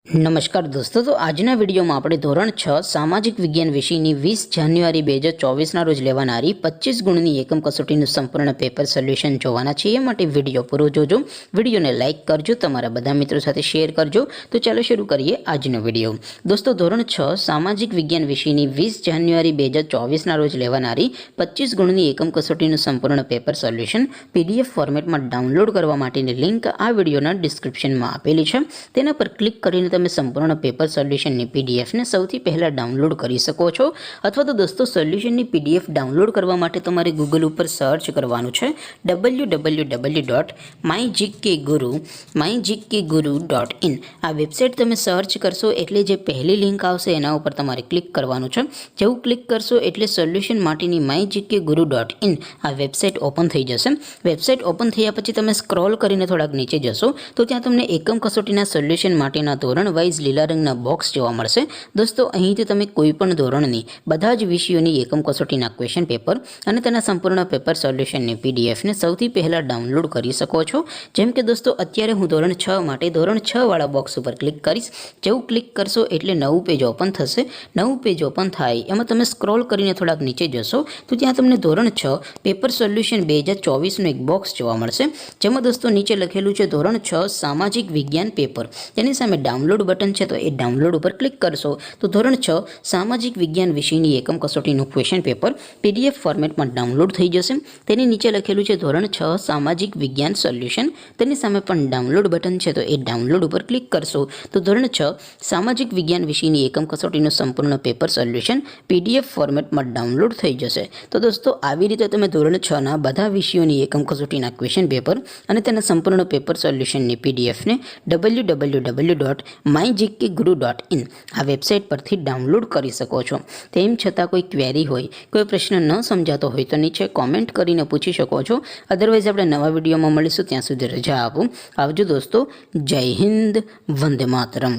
નમસ્કાર દોસ્તો, તો આજના વિડીયોમાં આપણે ધોરણ 6 સામાજિક વિજ્ઞાન વિષયની 20 જાન્યુઆરી 2024ના રોજ લેવાનારી 25 ગુણની એકમ કસોટીનું સંપૂર્ણ પેપર સોલ્યુશન જોવાના છીએ. એ માટે વિડીયો પૂરો જોજો, વિડીયોને લાઇક કરજો, તમારા બધા મિત્રો સાથે શેર કરજો. તો ચાલો શરૂ કરીએ આજનો વિડીયો. દોસ્તો, ધોરણ 6 સામાજિક વિજ્ઞાન વિષયની 20 જાન્યુઆરી 2024ના રોજ લેવાનારી 25 ગુણની એકમ કસોટીનું સંપૂર્ણ પેપર સોલ્યુશન PDF ફોર્મેટમાં ડાઉનલોડ કરવા માટેની લિંક આ વિડીયોના ડિસ્ક્રિપ્શનમાં આપેલી છે. તેના પર ક્લિક કરીને તમે સંપૂર્ણ પેપર સોલ્યુશનની પીડીએફને સૌથી પહેલાં ડાઉનલોડ કરી શકો છો. અથવા તો દોસ્તો, સોલ્યુશનની PDF ડાઉનલોડ કરવા માટે તમારે ગૂગલ ઉપર સર્ચ કરવાનું છે www.mygkguru.in. આ વેબસાઇટ તમે સર્ચ કરશો એટલે જે પહેલી લિંક આવશે એના ઉપર તમારે ક્લિક કરવાનું છે. જેવું ક્લિક કરશો એટલે સોલ્યુશન માટેની mygkguru.in આ વેબસાઇટ ઓપન થઈ જશે. વેબસાઇટ ઓપન થયા પછી તમે સ્ક્રોલ કરીને થોડાક નીચે જશો તો ત્યાં તમને એકમ કસોટીના સોલ્યુશન માટેના ધોરણ વાઇઝ લીલા રંગના બોક્સ જોવા મળશે. દોસ્તો, અહીંથી તમે કોઈ પણ ધોરણની બધા જ વિષયોની એકમ કસોટીના ક્વેશ્ચન પેપર અને તેના સંપૂર્ણ પેપર સોલ્યુશનની પીડીએફને સૌથી પહેલાં ડાઉનલોડ કરી શકો છો. જેમ કે દોસ્તો, અત્યારે હું ધોરણ 6 માટે ધોરણ 6 વાળા બોક્સ ઉપર ક્લિક કરીશ. જેવું ક્લિક કરશો એટલે નવું પેજ ઓપન થશે. નવું પેજ ઓપન થાય એમાં તમે સ્ક્રોલ કરીને થોડાક નીચે જશો તો ત્યાં તમને ધોરણ 6 પેપર સોલ્યુશન 2024નું એક બોક્સ જોવા મળશે. જેમાં દોસ્તો નીચે લખેલું છે ધોરણ 6 સામાજિક વિજ્ઞાન પેપર. તેની સામે ડાઉનલોડ બટન છે, તો એ ડાઉનલોડ ઉપર ક્લિક કરશો તો ધોરણ 6 સામાજિક વિજ્ઞાન વિષયની એકમ કસોટીનું ક્વેશ્ચન પેપર PDF ફોર્મેટમાં ડાઉનલોડ થઈ જશે. તેની નીચે લખેલું છે ધોરણ 6 સામાજિક વિજ્ઞાન સોલ્યુશન. તેની સામે પણ ડાઉનલોડ બટન છે, તો એ ડાઉનલોડ ઉપર ક્લિક કરશો તો ધોરણ 6 સામાજિક વિજ્ઞાન વિષયની એકમ કસોટીનું સંપૂર્ણ પેપર સોલ્યુશન PDF ફોર્મેટમાં ડાઉનલોડ થઈ જશે. તો દોસ્તો, આવી રીતે તમે ધોરણ 6ના બધા વિષયોની એકમ કસોટીના ક્વેશ્ચન પેપર અને તેના સંપૂર્ણ પેપર સોલ્યુશનની PDFને www.mygkguru.in આ વેબસાઇટ પરથી ડાઉનલોડ કરી શકો છો. તેમ છતાં કોઈ ક્વેરી હોય, કોઈ પ્રશ્ન ન સમજાતો હોય તો નીચે કોમેન્ટ કરીને પૂછી શકો છો. અદરવાઇઝ આપણે નવા વિડીયોમાં મળીશું. ત્યાં સુધી રજા આપો. આવજો દોસ્તો. જય હિન્દ. વંદે માતરમ.